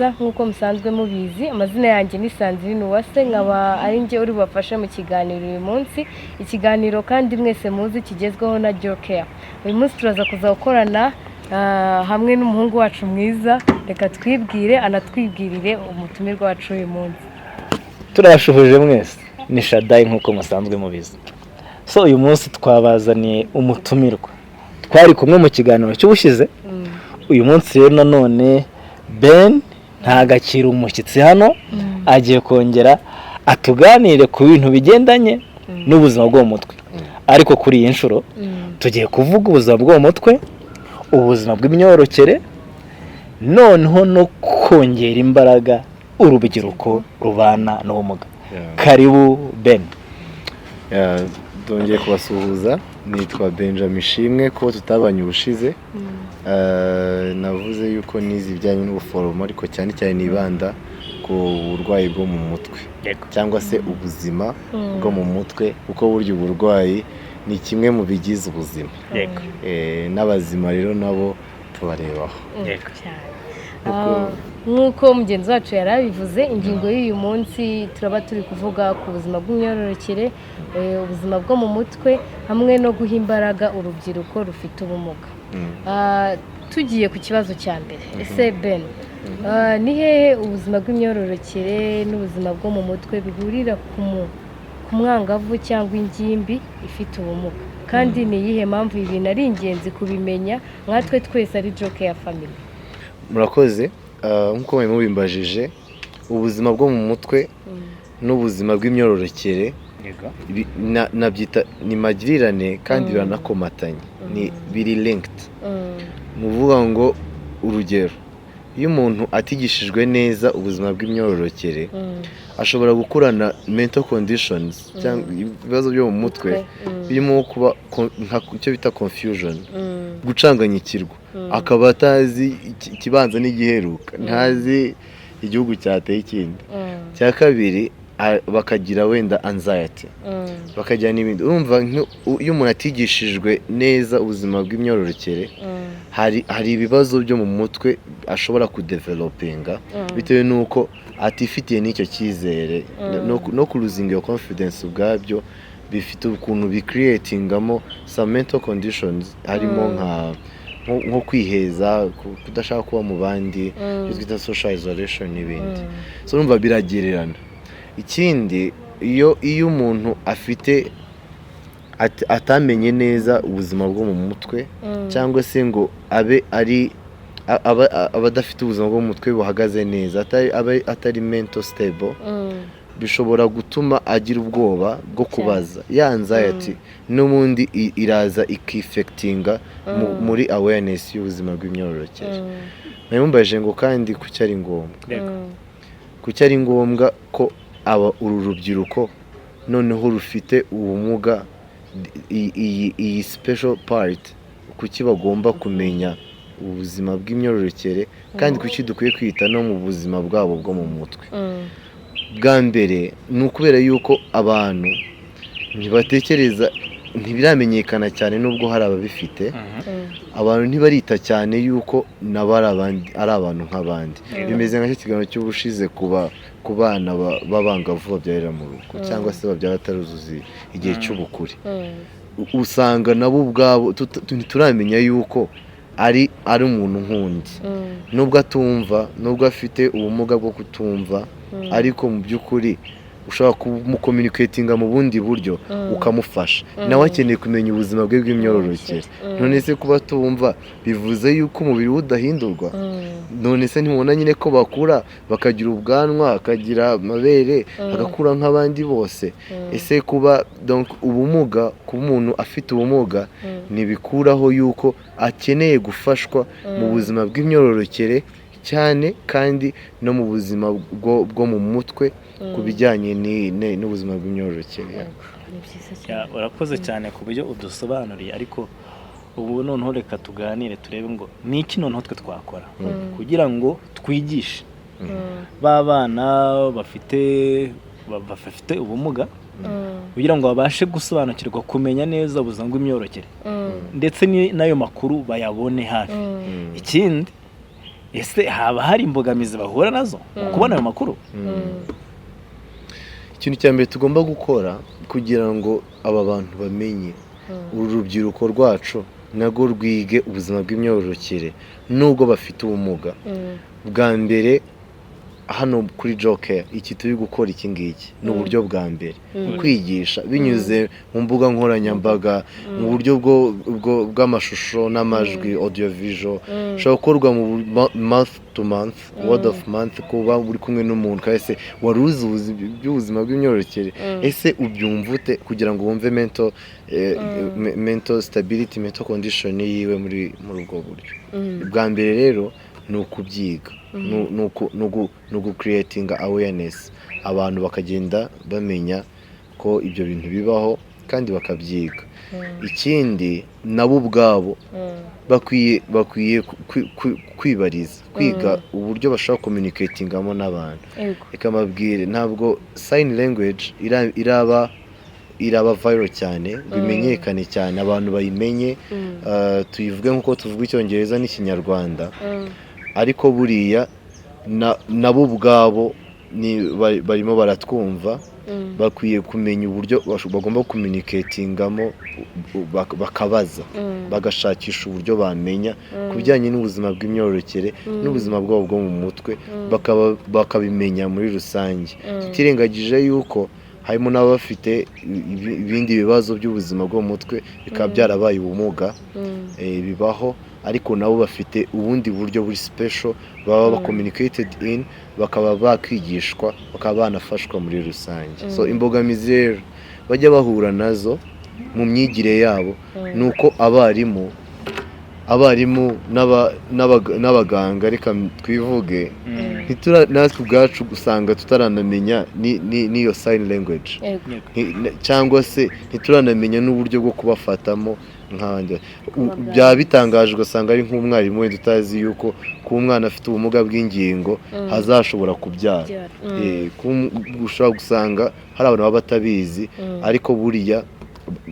neza nk'uko musanzwe mubizi amazina yanjye ni Sandrine Uwase nkaba ari njye uri bafashe mu kiganiro uyu munsi ikiganiro kandi mwese muzi kigezweho na Jokea uyu munsi turaza kuza gukorana hamwe n'umuhungu wacu mwiza reka twibwire anatwibwirire umutumirwa wacu uyu munsi. Turabashuhuje mwese ni Shadai nk'uko musanzwe mubizi. So uyu munsi twabazaniye umutumirwa twari kumwe mu kiganiro cy'ubushize. Uyu munsi rero nanone Ben ntagakira umushyitsi hano agiye kongera atuganire ku bintu bigendanye n'ubuzima bwo mu mutwe. Ariko kuri iyi nshuro tugiye kuvuga ubuzima bwo mu mutwe, ubuzima bw'imyororokere, noneho no kongera imbaraga urubyiruko rubana n'ubumuga. Karibu Ben. Dongeye kubasuhuza, nitwa Benjamin Shimwe ko tutabanye ubushize. Navuze yuko nizi ibijyanye n'ubuforomo ariko cyane cyane nibanda ku burwayi bwo mu mutwe cyangwa se ubuzima bwo mu mutwe kuko buryo uburwayi ni kimwe mu bigize ubuzima. N'abazima rero nabo tubarebaho. Nk'uko mugenzi wacu yarabivuze ingingo y'uyu munsi turaba turi kuvuga ku buzima bw'imyororokere, ubuzima bwo mu mutwe hamwe no guha imbaraga urubyiruko rufite ubumuga. Tugiye ku kibazo cya mbere, ese Ben ni hehe ubuzima bw'imyororokere n'ubuzima bwo mu mutwe bihurira ku mwangavu cyangwa ingimbi ifite ubumuga, kandi ni iyihe mpamvu ibintu ari ingenzi kubimenya nkatwe twese ari Jokea family? Murakoze. Nk'uko mwari mubimbajije, ubuzima bwo mu mutwe n'ubuzima bw'imyororokere nabyita ni magirirane kandi biranakomatanye, ni biri linked. Muvuga ngo urugero, iyo umuntu atigishijwe neza ubuzima bw'imyororokere ashobora gukurana mental conditions cyangwa ibibazo byo mu mutwe birimo kuba icyo bita confusion, gucanganyikirwa, akaba atazi ikibanza n'igiheruka, ntazi igihugu cyateye ikindi. Cya kabiri bakagira wenda anxiety, bakagira n'ibindi. Urumva iyo umuntu atigishijwe neza ubuzima bw'imyororokere hari ibibazo byo mu mutwe ashobora kudevelopinga bitewe n'uko atifitiye n'icyo cyizere no kuruzinga iyo confidence ubwabyo bifite ukuntu bicreatingamo some mental conditions harimo nko kwiheza, kudashaka kuba mu bandi, twita social isolation n'ibindi. So urumva biragererana. Ikindi iyo umuntu afite atamenye neza ubuzima bwo mu mutwe cyangwa se ngo abe adafite ubuzima bwo mu mutwe buhagaze neza, atari mental stable, bishobora gutuma agira ubwoba bwo kubaza. Ya anxiety n'ubundi iraza ikifectinga muri awareness y'ubuzima bw'imyororokere. Mwumbaje ngo kandi kuki ari ngombwa ko uru rubyiruko noneho rufite ubumuga, iyi special part, kuki bagomba kumenya ubuzima bw'imyororokere kandi kuki dukwiye kwita no mu buzima bwabo bwo mu mutwe. Bwa mbere ni ukubera yuko abantu ntibatekereza, ntibiramenyekana cyane nubwo hari ababifite, abantu ntibarita cyane yuko nabo ari abantu nk'abandi. Bimeze nka kiganiro cy'ubushize ku bana b'abangavu babyarira mu rugo cyangwa se babyara bataruzuza igihe cy'ubukure. Usanga nabo ubwabo ntituramenya yuko ari umuntu nk'undi, nubwo atumva, nubwo afite ubumuga bwo kutumva, ariko mu by'ukuri ushobora kumucommunicatinga mu bundi buryo ukamufasha. Nawe akeneye kumenya ubuzima bwe bw'imyororokere. None se kuba tumva bivuze yuko umubiri we udahindurwa? None se ntimubona nyine ko bakura bakagira ubwanwa, akagira amabere, agakura nk'abandi bose? Ese kuba ubumuga, kuba umuntu afite ubumuga ntibikuraho yuko akeneye gufashwa mu buzima bw'imyororokere cyane kandi no mu buzima bwo mu mutwe ku bijyanye n'ubuzima bw'imyororokere. Urakoze cyane ku buryo udusobanuriye, ariko ubu noneho reka tuganire turebe ngo ni iki noneho twe twakora kugira ngo twigishe ba bana bafite ubumuga kugira ngo babashe gusobanukirwa, kumenya neza ubuzima bw'imyororokere ndetse n'ayo makuru bayabone hafi. Ikindi ese haba hari imbogamizi bahura nazo mu kubona ayo makuru? ikintu cya mbere tugomba gukora kugira ngo aba bantu bamenye uru rubyiruko rwacu narwo rwige ubuzima bw'imyororokere nubwo bafite ubumuga. Bwa mbere hano kuri Joker iki turi gukora iki ngiki ni uburyo bwa mbere kwigisha binyuze mu mbuga nkoranyambaga mu buryo bw'amashusho n'amajwi audio visual ushobora gukorwa mu month to month, word of month, kuba uri kumwe n'umuntu kahise wari uzi ubuzima bw'imyororokere ese ubyumva ute kugira ngo wumve mental stability, mental condition yiwe muri ubwo buryo. Bwa mbere rero ni ukubyiga, ni ugucreatinga awareness, abantu bakagenda bamenya ko ibyo bintu bibaho kandi bakabyiga. Ikindi nabo ubwabo bakwiye kwibariza, kwiga uburyo bashobora communicatingamo n'abantu. Reka mbabwire ntabwo sign language iraba viral cyane, bimenyekane cyane, abantu bayimenye, tuyivuge nk'uko tuvuga icyongereza n'ikinyarwanda, ariko buriya nabo ubwabo barimo baratwumva, bakwiye kumenya uburyo bagomba communicatingamo, bakabaza, bagashakisha uburyo bamenya ku bijyanye n'ubuzima bw'imyororokere n'ubuzima bwabo bwo mu mutwe, bakabimenya muri rusange. Tutirengagije yuko harimo n'ababa bafite ibindi bibazo by'ubuzima bwo mu mutwe bikaba byarabaye ubumuga, bibaho, ariko nabo bafite ubundi buryo buri special baba communicated in, bakaba bakwigishwa, bakaba banafashwa muri rusange. So imbogamizi rero bajya bahura nazo mu myigire yabo nuko abarimu n'abaganga, reka twivuge, natwe ubwacu usanga tutaranamenya n'iyo sign language, cyangwa se ntituranamenya n'uburyo bwo kubafatamo nk'abandi. Byaba bitangaje ugasanga ari nk'umwarimu wenda utazi yuko kuba umwana afite ubumuga bw'ingingo hazashobora kubyara. Ushobora gusanga hari abantu baba batabizi, ariko buriya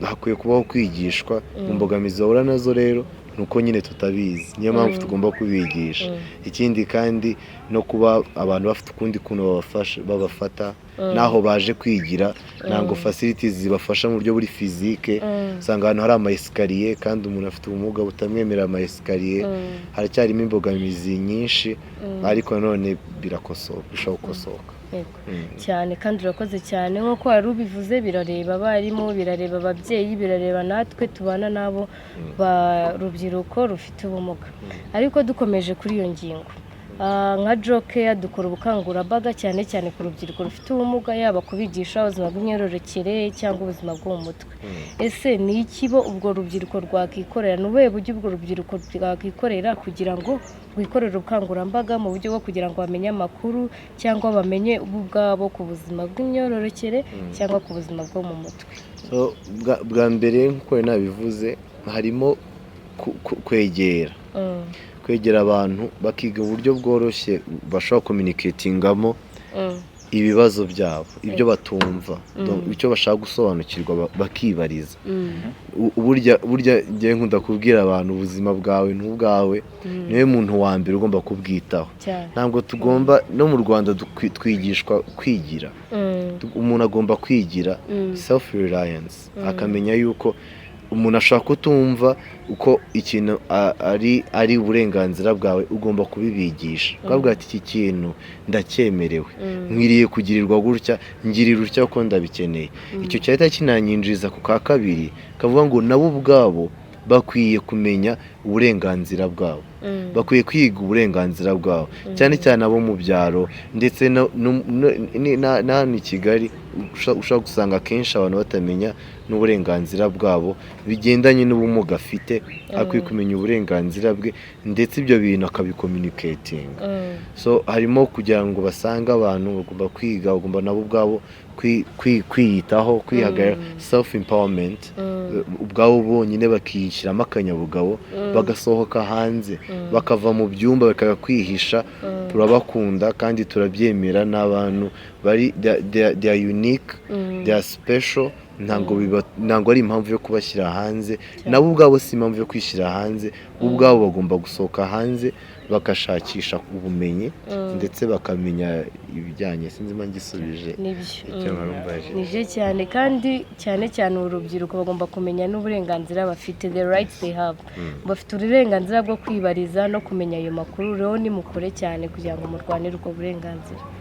hakwiye kubaho kwigishwa. Imbogamizi bahura nazo rero nuko nyine tutabizi, niyo mpamvu tugomba kubigisha. Ikindi kandi no kuba abantu bafite ukundi kuntu babafata naho baje kwigira, ntabwo facilities zibafasha mu buryo buri physique. Usanga ahantu hari amayesikariye kandi umuntu afite ubumuga butamwemerera amayesikariye, haracyarimo imbogamizi nyinshi, ariko nanone bishobora gukosoka cyane. Kandi urakoze cyane, nk'uko wari ubivuze, birareba abarimu, birareba ababyeyi, birareba natwe tubana nabo rubyiruko rufite ubumuga. Ariko dukomeje kuri iyo ngingo, nka Joker dukora ubukangurambaga cyane cyane ku rubyiruko rufite ubumuga, yaba kubigisha ubuzima bw'imyororokere cyangwa ubuzima bwo mu mutwe. Ese ni iki bo ubwo rubyiruko rwakikorera? Ni ubuhe buryo ubwo rubyiruko rwakikorera kugira ngo rwikorere ubukangurambaga mu buryo bwo kugira ngo bamenye amakuru cyangwa bamenye ubwabo ku buzima bw'imyororokere cyangwa ku buzima bwo mu mutwe? Bwa mbere nk'uko nabivuze, harimo kwegera abantu, bakiga uburyo bworoshye bashobora communicatingamo ibibazo byabo, ibyo batumva, icyo bashaka gusobanukirwa bakibariza. Burya ngiye nkunda kubwira abantu ubuzima bwawe n'ubwawe, niwe muntu wa mbere ugomba kubwitaho. Ntabwo tugomba, no mu Rwanda twigishwa kwigira, umuntu agomba kwigira self reliance, akamenya yuko umuntu ashaka kutumva uko ikintu ari uburenganzira bwawe, ugomba kubibigisha, ukavuga ati iki kintu ndacyemerewe, nkwiriye kugirirwa gutya, ngirira utya uko ndabikeneye. Icyo cyahita kinanyinjiza ku ka kabiri kavuga ngo nabo ubwabo bakwiye kumenya uburenganzira bwabo, bakwiye kwiga uburenganzira bwabo, cyane cyane abo mu byaro ndetse na hano i Kigali. Ushobora gusanga akenshi abantu batamenya n'uburenganzira bwabo bigendanye n'ubumuga afite, akwiye kumenya uburenganzira bwe ndetse ibyo bintu akabicommunicating. So harimo kugira ngo basange abantu bagomba kwiga, bagomba nabo ubwabo kwiyitaho, kwihagarara, self empowerment, ubwabo bonyine bakishyiramo akanyabugabo, bagasohoka hanze, bakava mu byumba bakajya kwihisha. Turabakunda kandi turabyemera, n'abantu bari they are unique, they are special. Ntabwo ari impamvu yo kubashyira hanze, nabo ubwabo si impamvu yo kwishyira hanze. Ubwabo bagomba gusohoka hanze bagashakisha ubumenyi ndetse bakamenya ibijyanye sinzi mba ngisubije icyo barumbaje nije cyane kandi cyane cyane urubyiruko bagomba kumenya n'uburenganzira bafite, the rights they have. Bafite uburenganzira bwo kwibariza no kumenya ayo makuru, rero nimukore cyane kugira ngo murwanire ubwo burenganzira.